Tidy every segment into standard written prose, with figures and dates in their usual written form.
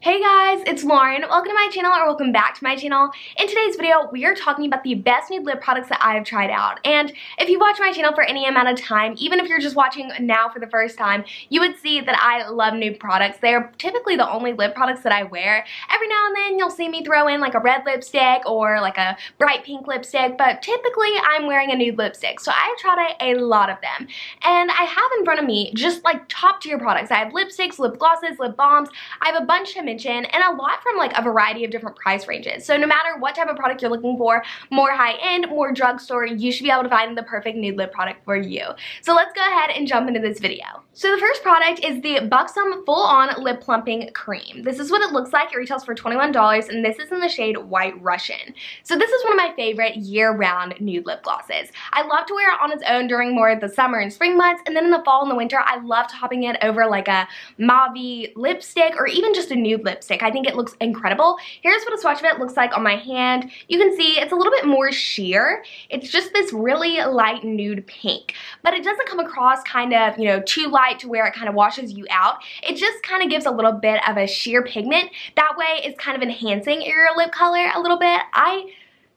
Hey guys, it's Lauren. Welcome to my channel, or welcome back to my channel. In today's video, we are talking about the best nude lip products that I have tried out. And if you've watched my channel for any amount of time, even if you're just watching now for the first time, you would see that I love nude products. They're typically the only lip products that I wear. Every now and then, you'll see me throw in like a red lipstick or like a bright pink lipstick, but typically I'm wearing a nude lipstick. So I've tried a lot of them. And I have in front of me just like top tier products. I have lipsticks, lip glosses, lip balms. I have a bunch to mention, and a lot from like a variety of different price ranges. So no matter what type of product you're looking for, more high-end, more drugstore, you should be able to find the perfect nude lip product for you. So let's go ahead and jump into this video. So the first product is the Buxom Full-On Lip Plumping Cream. This is what it looks like. It retails for $21, and this is in the shade White Russian. So this is one of my favorite year-round nude lip glosses. I love to wear it on its own during more of the summer and spring months, and then in the fall and the winter, I love topping it over like a mauve lipstick or even just a nude lipstick. I think it looks incredible. Here's what a swatch of it looks like on my hand. You can see it's a little bit more sheer. It's just this really light nude pink, but it doesn't come across kind of, you know, too light to where it kind of washes you out. It just kind of gives a little bit of a sheer pigment. That way it's kind of enhancing your lip color a little bit.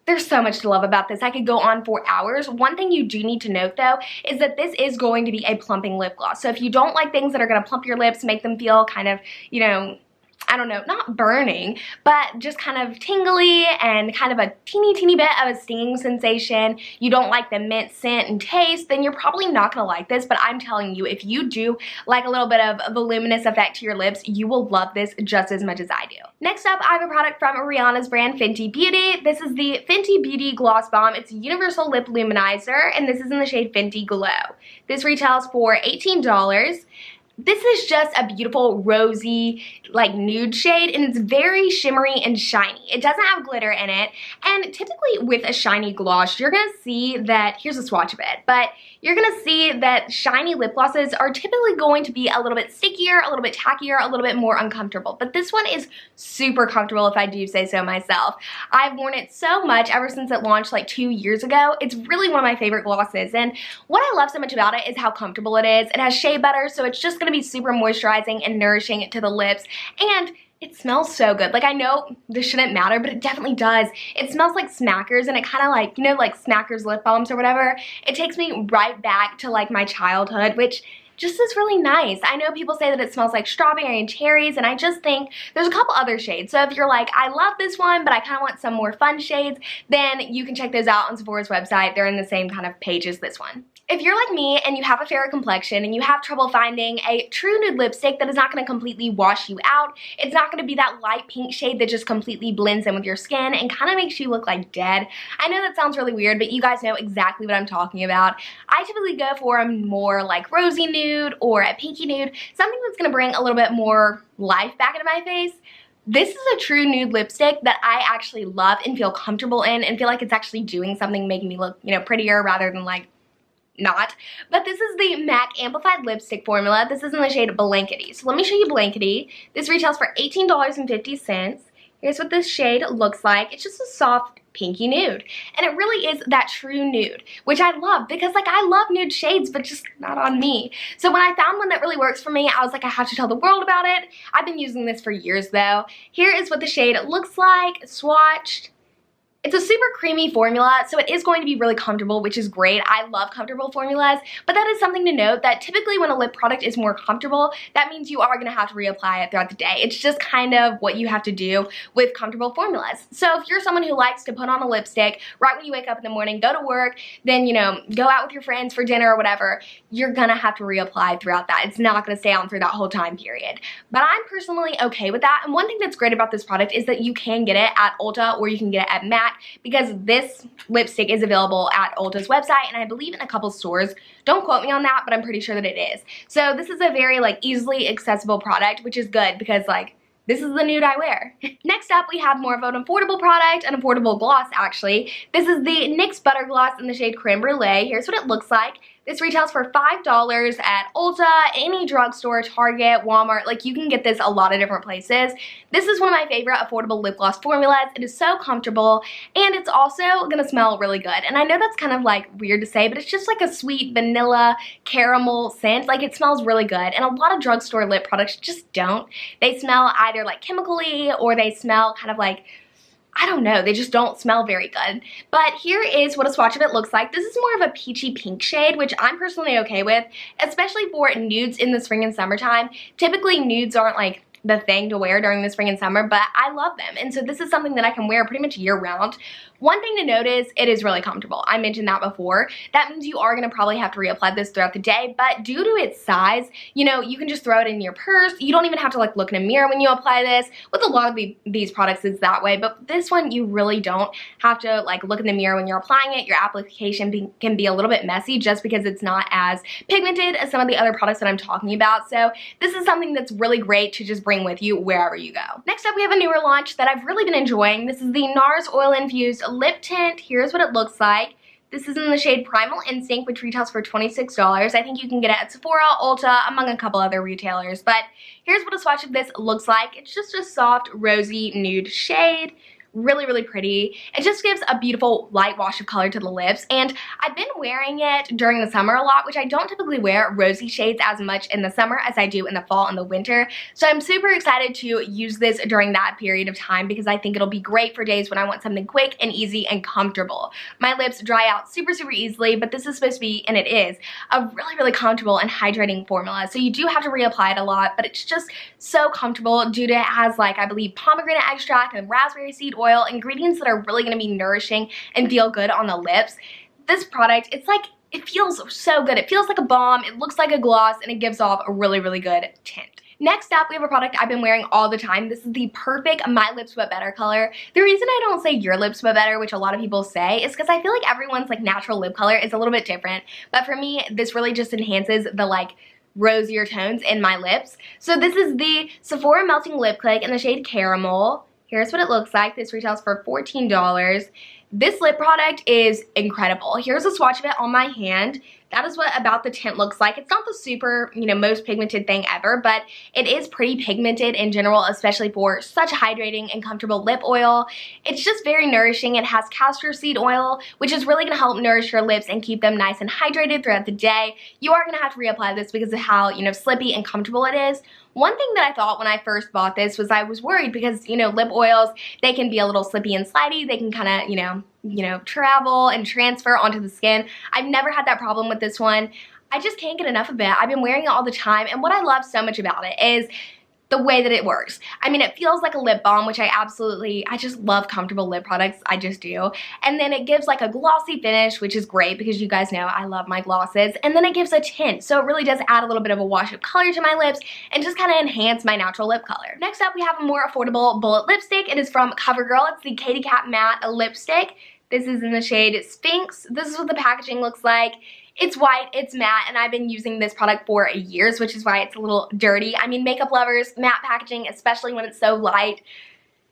There's so much to love about this. I could go on for hours. One thing you do need to note though is that this is going to be a plumping lip gloss. So if you don't like things that are going to plump your lips, make them feel kind of, you know, I don't know, not burning, but just kind of tingly and kind of a teeny bit of a stinging sensation. You don't like the mint scent and taste, then you're probably not gonna like this, but I'm telling you, if you do like a little bit of voluminous effect to your lips, you will love this just as much as I do. Next up, I have a product from Rihanna's brand Fenty Beauty. This is the Fenty Beauty Gloss Balm. It's a universal lip luminizer, and this is in the shade Fenty Glow. This retails for $18. This is just a beautiful rosy like nude shade, and it's very shimmery and shiny. It doesn't have glitter in it, and typically with a shiny gloss you're gonna see that, here's a swatch of it, but you're gonna see that shiny lip glosses are typically going to be a little bit stickier, a little bit tackier, a little bit more uncomfortable, but this one is super comfortable if I do say so myself. I've worn it so much ever since it launched like 2 years ago. It's really one of my favorite glosses, and what I love so much about it is how comfortable it is. It has shea butter, so it's just gonna be super moisturizing and nourishing to the lips, and it smells so good. Like, I know this shouldn't matter, but it definitely does. It smells like Smackers, and it kind of like, you know, like Smackers lip balms or whatever. It takes me right back to like my childhood, which just is really nice. I know people say that it smells like strawberry and cherries, and I just think there's a couple other shades. So if you're like, I love this one, but I kind of want some more fun shades, then you can check those out on Sephora's website. They're in the same kind of page as this one. If you're like me and you have a fair complexion and you have trouble finding a true nude lipstick that is not going to completely wash you out, it's not going to be that light pink shade that just completely blends in with your skin and kind of makes you look like dead. I know that sounds really weird, but you guys know exactly what I'm talking about. I typically go for a more like rosy nude or a pinky nude, something that's going to bring a little bit more life back into my face. This is a true nude lipstick that I actually love and feel comfortable in and feel like it's actually doing something, making me look, you know, prettier rather than like not. But this is the MAC Amplified Lipstick Formula. This is in the shade Blankety. So let me show you Blankety. This retails for $18.50. Here's what this shade looks like. It's just a soft pinky nude, and it really is that true nude, which I love because like I love nude shades, but just not on me. So when I found one that really works for me, I was like, I have to tell the world about it. I've been using this for years though. Here is what the shade looks like swatched. It's a super creamy formula, so it is going to be really comfortable, which is great. I love comfortable formulas, but that is something to note that typically when a lip product is more comfortable, that means you are going to have to reapply it throughout the day. It's just kind of what you have to do with comfortable formulas. So if you're someone who likes to put on a lipstick right when you wake up in the morning, go to work, then, you know, go out with your friends for dinner or whatever, you're going to have to reapply throughout that. It's not going to stay on through that whole time period. But I'm personally okay with that, and one thing that's great about this product is that you can get it at Ulta or you can get it at MAC, because this lipstick is available at Ulta's website and I believe in a couple stores. Don't quote me on that, but I'm pretty sure that it is. So this is a very like easily accessible product, which is good because like this is the nude I wear. Next up, we have more of an affordable product, an affordable gloss actually. This is the NYX Butter Gloss in the shade Creme Brulee. Here's what it looks like. This retails for $5 at Ulta, any drugstore, Target, Walmart. Like, you can get this a lot of different places. This is one of my favorite affordable lip gloss formulas. It is so comfortable, and it's also gonna smell really good. And I know that's kind of like weird to say, but it's just like a sweet vanilla caramel scent. Like, it smells really good, and a lot of drugstore lip products just don't. They smell either like chemically, or they smell kind of like, I don't know, they just don't smell very good. But here is what a swatch of it looks like. This is more of a peachy pink shade, which I'm personally okay with, especially for nudes in the spring and summertime. Typically, nudes aren't like the thing to wear during the spring and summer, but I love them. And so this is something that I can wear pretty much year round. One thing to note is it is really comfortable. I mentioned that before. That means you are going to probably have to reapply this throughout the day, but due to its size, you know, you can just throw it in your purse. You don't even have to like look in a mirror when you apply this. With a lot of these products, it's that way, but this one you really don't have to like look in the mirror when you're applying it. Your application can be a little bit messy just because it's not as pigmented as some of the other products that I'm talking about. So this is something that's really great to just bring with you wherever you go. Next up, we have a newer launch that I've really been enjoying. This is the NARS Oil Infused Lip Tint. Here's what it looks like. This is in the shade Primal Instinct, which retails for $26. I think you can get it at Sephora, Ulta, among a couple other retailers. But here's what a swatch of this looks like. It's just a soft, rosy nude shade. Really, really pretty. It just gives a beautiful light wash of color to the lips, and I've been wearing it during the summer a lot, which I don't typically wear rosy shades as much in the summer as I do in the fall and the winter. So I'm super excited to use this during that period of time because I think it'll be great for days when I want something quick and easy and comfortable. My lips dry out super, super easily, but this is supposed to be, and it is, a really, really comfortable and hydrating formula. So you do have to reapply it a lot, but it's just so comfortable due to it has, like, I believe pomegranate extract and raspberry seed oil, ingredients that are really going to be nourishing and feel good on the lips. This product, it's like, it feels so good. It feels like a balm, it looks like a gloss, and it gives off a really, really good tint. Next up, we have a product I've been wearing all the time. This is the perfect My Lips But Better color. The reason I don't say Your Lips But Better, which a lot of people say, is because I feel like everyone's like natural lip color is a little bit different. But for me, this really just enhances the like rosier tones in my lips. So this is the Sephora Melting Lip Click in the shade Caramel. Here's what it looks like. This retails for $14. This lip product is incredible. Here's a swatch of it on my hand. That is what about the tint looks like. It's not the super, you know, most pigmented thing ever, but it is pretty pigmented in general, especially for such a hydrating and comfortable lip oil. It's just very nourishing. It has castor seed oil, which is really gonna help nourish your lips and keep them nice and hydrated throughout the day. You are gonna have to reapply this because of how, you know, slippy and comfortable it is. One thing that I thought when I first bought this was I was worried because, you know, lip oils, they can be a little slippy and slidey. They can kind of, you know, travel and transfer onto the skin. I've never had that problem with this one. I just can't get enough of it. I've been wearing it all the time, and what I love so much about it is the way that it works. I mean, it feels like a lip balm, which I just love comfortable lip products. I just do. And then it gives like a glossy finish, which is great because you guys know I love my glosses. And then it gives a tint. So it really does add a little bit of a wash of color to my lips and just kind of enhance my natural lip color. Next up, we have a more affordable bullet lipstick. It is from CoverGirl. It's the Katy Kat Matte lipstick. This is in the shade Sphinx. This is what the packaging looks like. It's white, it's matte, and I've been using this product for years, which is why it's a little dirty. I mean, makeup lovers, matte packaging, especially when it's so light,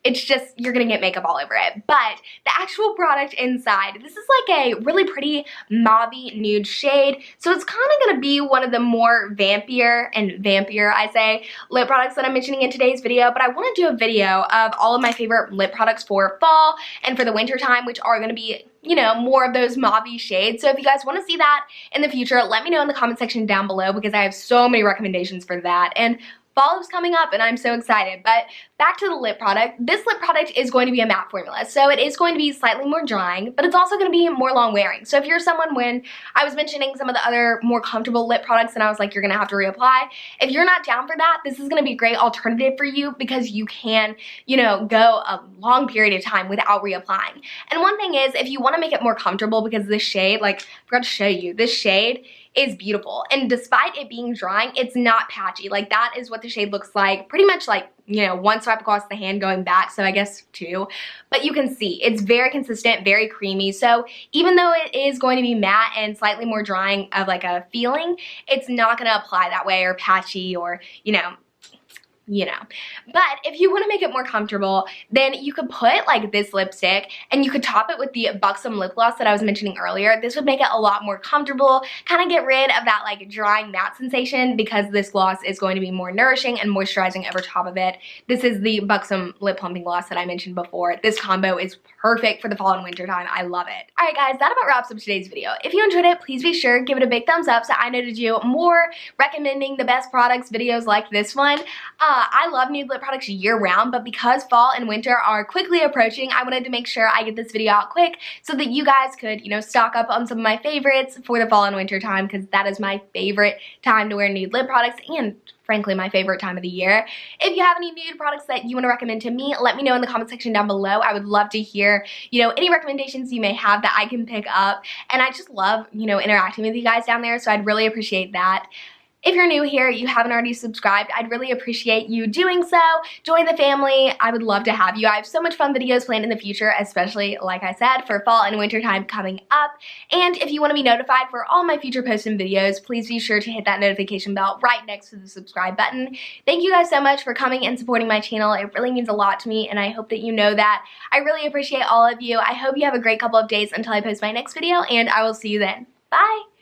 it's just, you're gonna get makeup all over it. But the actual product inside, this is like a really pretty mauve-y nude shade. So it's kind of gonna be one of the more vampier I say, lip products that I'm mentioning in today's video. But I wanna do a video of all of my favorite lip products for fall and for the winter time, which are gonna be, you know, more of those mauve-y shades. So if you guys want to see that in the future, let me know in the comment section down below because I have so many recommendations for that. And fall is coming up and I'm so excited. But back to the lip product. This lip product is going to be a matte formula. So it is going to be slightly more drying, but it's also going to be more long wearing. So if you're someone, when I was mentioning some of the other more comfortable lip products and I was like, you're going to have to reapply. If you're not down for that, this is going to be a great alternative for you because you can, you know, go a long period of time without reapplying. And one thing is, if you want to make it more comfortable, because this shade, like, I forgot to show you, this shade is beautiful. And despite it being drying, it's not patchy. Like, that is what the shade looks like. Pretty much like, you know, one swipe across the hand going back, so I guess two. But you can see, it's very consistent, very creamy. So even though it is going to be matte and slightly more drying of like a feeling, it's not gonna apply that way or patchy or, you know, you know. But if you want to make it more comfortable, then you could put like this lipstick and you could top it with the Buxom lip gloss that I was mentioning earlier. This would make it a lot more comfortable, kind of get rid of that like drying matte sensation, because this gloss is going to be more nourishing and moisturizing over top of it. This is the Buxom lip plumping gloss that I mentioned before. This combo is perfect for the fall and winter time. I love it. Alright guys, that about wraps up today's video. If you enjoyed it, please be sure to give it a big thumbs up so I know to do more recommending the best products videos like this one. I love nude lip products year round, but because fall and winter are quickly approaching, I wanted to make sure I get this video out quick so that you guys could, you know, stock up on some of my favorites for the fall and winter time, because that is my favorite time to wear nude lip products and frankly my favorite time of the year. If you have any nude products that you want to recommend to me, let me know in the comment section down below. I would love to hear, you know, any recommendations you may have that I can pick up, and I just love, you know, interacting with you guys down there, so I'd really appreciate that. If you're new here, you haven't already subscribed, I'd really appreciate you doing so. Join the family. I would love to have you. I have so much fun videos planned in the future, especially, like I said, for fall and winter time coming up. And if you want to be notified for all my future posts and videos, please be sure to hit that notification bell right next to the subscribe button. Thank you guys so much for coming and supporting my channel. It really means a lot to me, and I hope that you know that. I really appreciate all of you. I hope you have a great couple of days until I post my next video, and I will see you then. Bye!